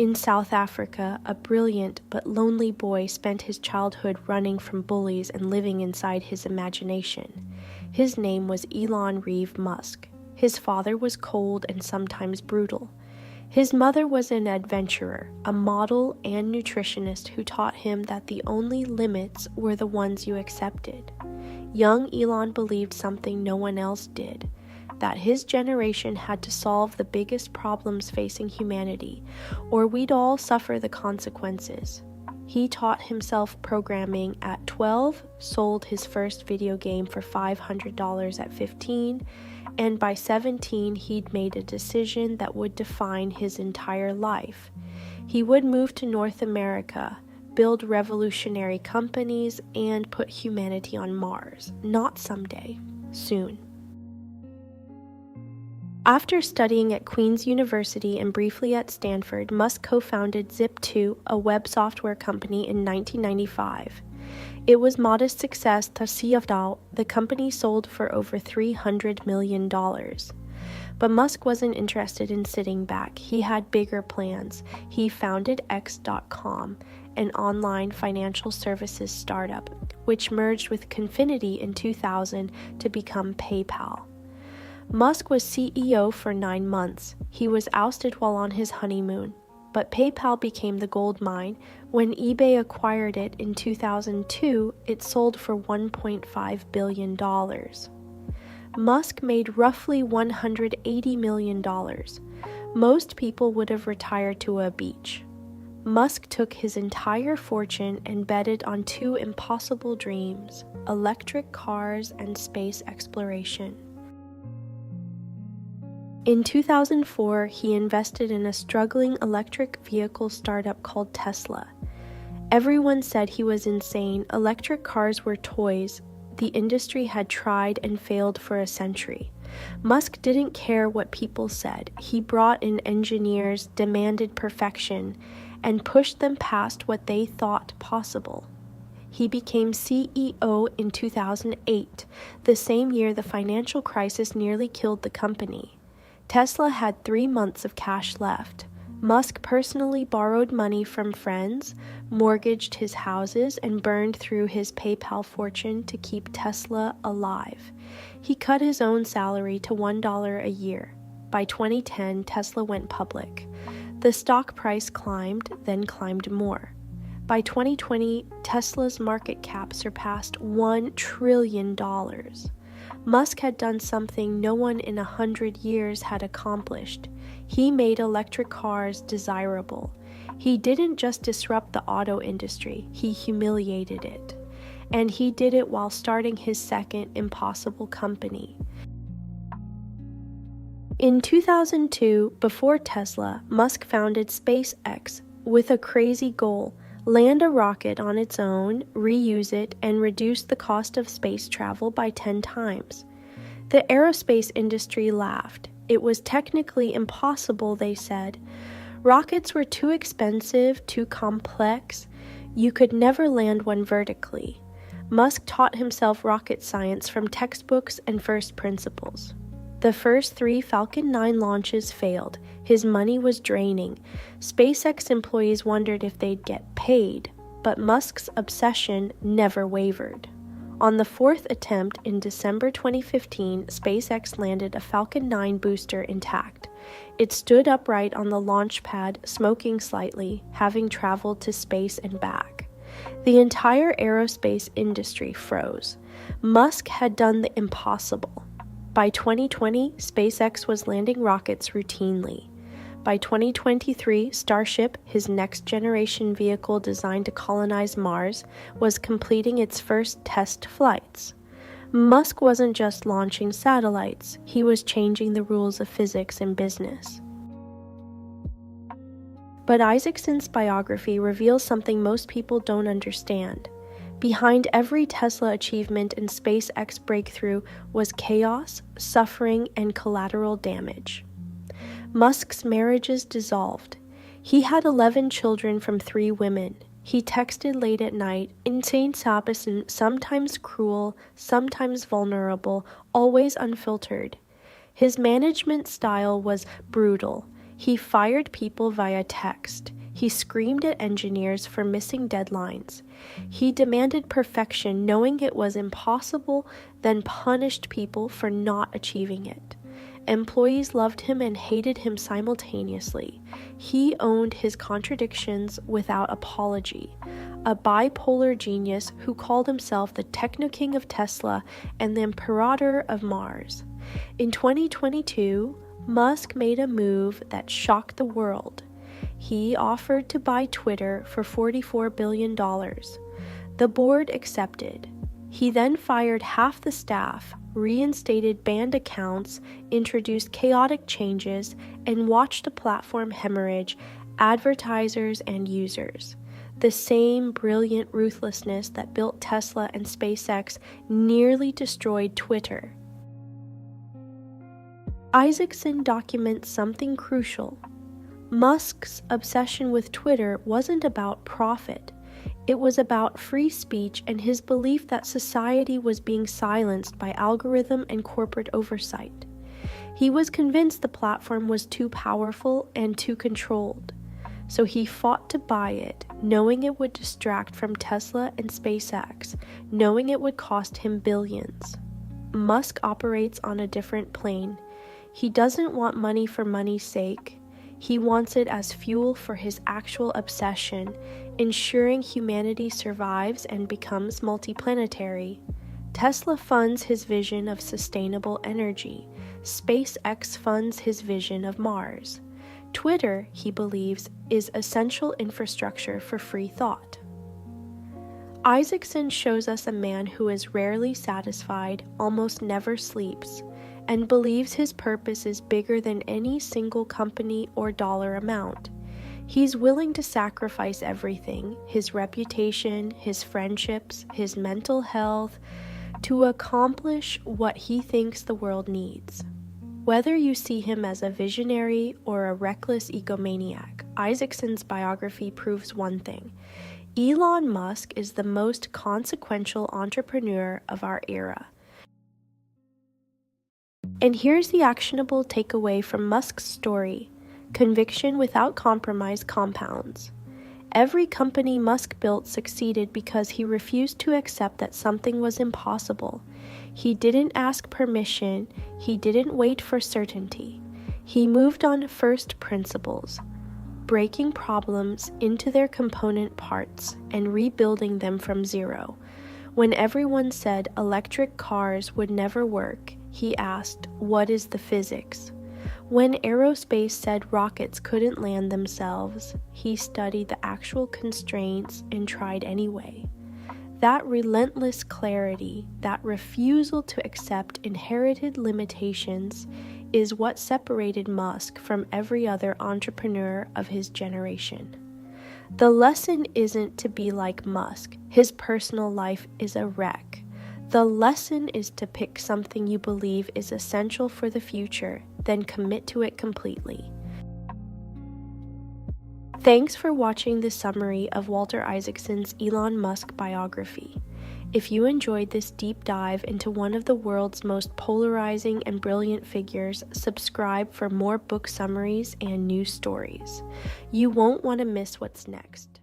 In South Africa, a brilliant but lonely boy spent his childhood running from bullies and living inside his imagination. His name was Elon Musk. His father was cold and sometimes brutal. His mother was an adventurer, a model and nutritionist who taught him that the only limits were the ones you accepted. Young Elon believed something no one else did, that his generation had to solve the biggest problems facing humanity, or we'd all suffer the consequences. He taught himself programming at 12, sold his first video game for $500 at 15, and by 17 he'd made a decision that would define his entire life. He would move to North America, build revolutionary companies, and put humanity on Mars. Not someday, soon. After studying at Queen's University and briefly at Stanford, Musk co-founded Zip2, a web software company, in 1995. It was modest success to see the company sold for over $300 million. But Musk wasn't interested in sitting back. He had bigger plans. He founded X.com, an online financial services startup, which merged with Confinity in 2000 to become PayPal. Musk was CEO for 9 months. He was ousted while on his honeymoon. But PayPal became the gold mine. When eBay acquired it in 2002, it sold for $1.5 billion. Musk made roughly $180 million. Most people would have retired to a beach. Musk took his entire fortune and betted on 2 impossible dreams: electric cars and space exploration. In 2004, he invested in a struggling electric vehicle startup called Tesla. Everyone said he was insane. Electric cars were toys. The industry had tried and failed for a century. Musk didn't care what people said. He brought in engineers, demanded perfection, and pushed them past what they thought possible. He became CEO in 2008, the same year the financial crisis nearly killed the company. Tesla had 3 months of cash left. Musk personally borrowed money from friends, mortgaged his houses, and burned through his PayPal fortune to keep Tesla alive. He cut his own salary to $1 a year. By 2010, Tesla went public. The stock price climbed, then climbed more. By 2020, Tesla's market cap surpassed $1 trillion. Musk had done something no one in 100 years had accomplished. He made electric cars desirable. He didn't just disrupt the auto industry, he humiliated it. And he did it while starting his second impossible company. In 2002, before Tesla, Musk founded SpaceX with a crazy goal: land a rocket on its own, reuse it, and reduce the cost of space travel by 10 times. The aerospace industry laughed. It was technically impossible, they said. Rockets were too expensive, too complex. You could never land one vertically. Musk taught himself rocket science from textbooks and first principles. The first 3 Falcon 9 launches failed. His money was draining. SpaceX employees wondered if they'd get paid, but Musk's obsession never wavered. On the 4th attempt in December 2015, SpaceX landed a Falcon 9 booster intact. It stood upright on the launch pad, smoking slightly, having traveled to space and back. The entire aerospace industry froze. Musk had done the impossible. By 2020, SpaceX was landing rockets routinely. By 2023, Starship, his next-generation vehicle designed to colonize Mars, was completing its first test flights. Musk wasn't just launching satellites, he was changing the rules of physics and business. But Isaacson's biography reveals something most people don't understand. Behind every Tesla achievement and SpaceX breakthrough was chaos, suffering, and collateral damage. Musk's marriages dissolved. He had 11 children from 3 women. He texted late at night, insane, sometimes cruel, sometimes vulnerable, always unfiltered. His management style was brutal. He fired people via text. He screamed at engineers for missing deadlines. He demanded perfection, knowing it was impossible, then punished people for not achieving it. Employees loved him and hated him simultaneously. He owned his contradictions without apology. A bipolar genius who called himself the Techno-King of Tesla and the Imperator of Mars. In 2022, Musk made a move that shocked the world. He offered to buy Twitter for $44 billion. The board accepted. He then fired half the staff, reinstated banned accounts, introduced chaotic changes, and watched the platform hemorrhage advertisers and users. The same brilliant ruthlessness that built Tesla and SpaceX nearly destroyed Twitter. Isaacson documents something crucial. Musk's obsession with Twitter wasn't about profit. It was about free speech and his belief that society was being silenced by algorithm and corporate oversight. He was convinced the platform was too powerful and too controlled, so he fought to buy it, knowing it would distract from Tesla and SpaceX, knowing it would cost him billions. Musk operates on a different plane. He doesn't want money for money's sake. He wants it as fuel for his actual obsession, ensuring humanity survives and becomes multiplanetary. Tesla funds his vision of sustainable energy. SpaceX funds his vision of Mars. Twitter, he believes, is essential infrastructure for free thought. Isaacson shows us a man who is rarely satisfied, almost never sleeps, and believes his purpose is bigger than any single company or dollar amount. He's willing to sacrifice everything, his reputation, his friendships, his mental health, to accomplish what he thinks the world needs. Whether you see him as a visionary or a reckless egomaniac, Isaacson's biography proves one thing. Elon Musk is the most consequential entrepreneur of our era. And here's the actionable takeaway from Musk's story. Conviction without compromise compounds. Every company Musk built succeeded because he refused to accept that something was impossible. He didn't ask permission. He didn't wait for certainty. He moved on first principles, breaking problems into their component parts and rebuilding them from zero. When everyone said electric cars would never work, he asked, "What is the physics?" When aerospace said rockets couldn't land themselves, he studied the actual constraints and tried anyway. That relentless clarity, that refusal to accept inherited limitations, is what separated Musk from every other entrepreneur of his generation. The lesson isn't to be like Musk. His personal life is a wreck. The lesson is to pick something you believe is essential for the future, then commit to it completely. Thanks for watching this summary of Walter Isaacson's Elon Musk biography. If you enjoyed this deep dive into one of the world's most polarizing and brilliant figures, subscribe for more book summaries and news stories. You won't want to miss what's next.